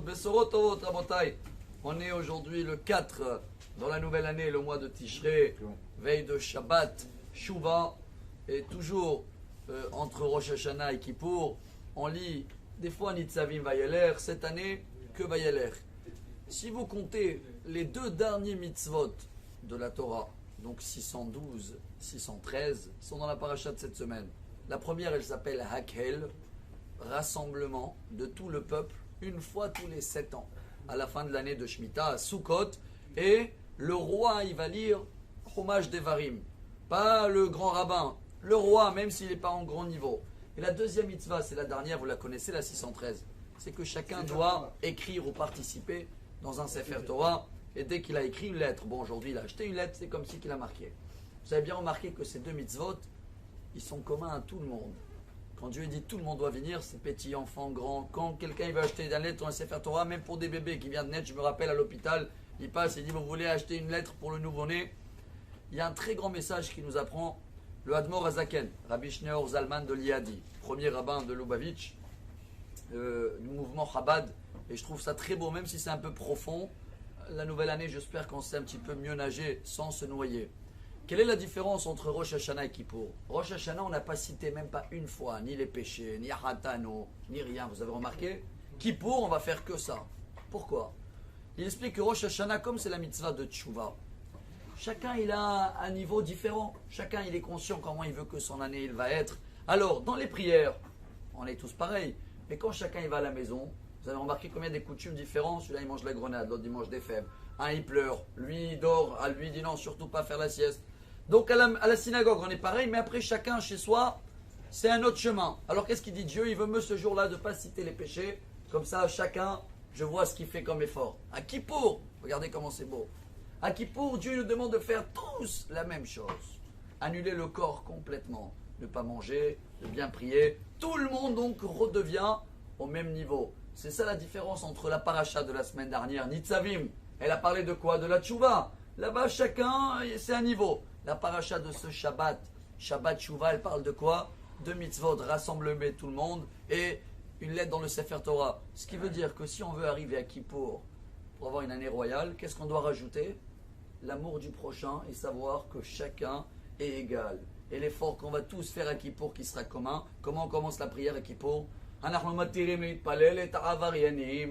Besorot Tovot, Rabotai. On est aujourd'hui le 4 dans la nouvelle année, le mois de Tishrei, veille de Shabbat, Shuvah, et toujours entre Rosh Hashanah et Kippour, on lit des fois Nitzavim Vayeler, cette année que Vayeler. Si vous comptez les deux derniers mitzvot de la Torah, donc 612, 613, sont dans la paracha de cette semaine. La première, elle s'appelle Hakhel, rassemblement de tout le peuple, une fois tous les 7 ans, à la fin de l'année de Shemitah, à Sukkot, et le roi, il va lire Chumash Devarim, pas le grand rabbin, le roi, même s'il n'est pas en grand niveau. Et la deuxième mitzvah, c'est la dernière, vous la connaissez, la 613, c'est que chacun doit écrire ou participer dans un Sefer Torah, et dès qu'il a écrit une lettre, bon aujourd'hui il a acheté une lettre, c'est comme si qu'il a marqué. Vous avez bien remarqué que ces deux mitzvot, ils sont communs à tout le monde. Quand Dieu dit tout le monde doit venir, c'est petit, enfant, grand. Quand quelqu'un veut acheter une lettre ou un Sefer Torah, même pour des bébés qui viennent de naître, je me rappelle à l'hôpital, il passe et dit vous voulez acheter une lettre pour le nouveau-né. Il y a un très grand message qui nous apprend le Admor Azaken, Rabbi Shneor Zalman de Liadi, premier rabbin de Lubavitch, du mouvement Chabad. Et je trouve ça très beau, même si c'est un peu profond. La nouvelle année, j'espère qu'on sait un petit peu mieux nager sans se noyer. Quelle est la différence entre Rosh Hashanah et Kippour? Rosh Hashanah, on n'a pas cité même pas une fois, ni les péchés, ni Hatano, ni rien, vous avez remarqué? Kippour, on va faire que ça. Pourquoi? Il explique que Rosh Hashanah, comme c'est la mitzvah de Teshuvah, chacun il a un niveau différent. Chacun il est conscient comment il veut que son année il va être. Alors, dans les prières, on est tous pareils. Mais quand chacun il va à la maison, vous avez remarqué combien des coutumes différentes. Celui-là il mange la grenade, l'autre il mange des fèves. Un il pleure, lui il dort, à lui il dit non, surtout pas faire la sieste. Donc à la synagogue on est pareil, mais après chacun chez soi, c'est un autre chemin. Alors qu'est-ce qu'il dit Dieu? Il veut me ce jour-là de ne pas citer les péchés. Comme ça chacun, je vois ce qu'il fait comme effort. À Kippour, regardez comment c'est beau. À Kippour, Dieu nous demande de faire tous la même chose. Annuler le corps complètement. Ne pas manger, de bien prier. Tout le monde donc redevient au même niveau. C'est ça la différence entre la paracha de la semaine dernière, Nitzavim. Elle a parlé de quoi? De la tchouva. Là-bas, chacun, c'est un niveau. La paracha de ce Shabbat, Shabbat Tchouva, elle parle de quoi? De mitzvot, rassembler tout le monde et une lettre dans le Sefer Torah. Ce qui veut dire que si on veut arriver à Kippour pour avoir une année royale, qu'est-ce qu'on doit rajouter? L'amour du prochain et savoir que chacun est égal. Et l'effort qu'on va tous faire à Kippour qui sera commun. Comment on commence la prière à Kippour?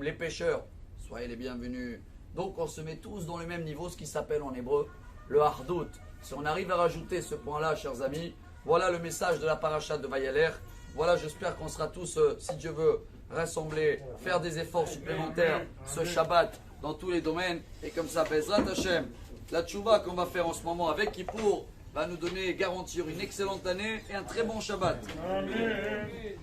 Les pécheurs, soyez les bienvenus. Donc on se met tous dans le même niveau, ce qui s'appelle en hébreu le hardout. Si on arrive à rajouter ce point-là, chers amis, voilà le message de la paracha de Vayeler. Voilà, j'espère qu'on sera tous, si Dieu veut, rassemblés, faire des efforts supplémentaires ce Shabbat dans tous les domaines. Et comme ça, Bezrat Hashem, la tchouva qu'on va faire en ce moment avec Kippour va nous donner, garantir une excellente année et un très bon Shabbat. Amen.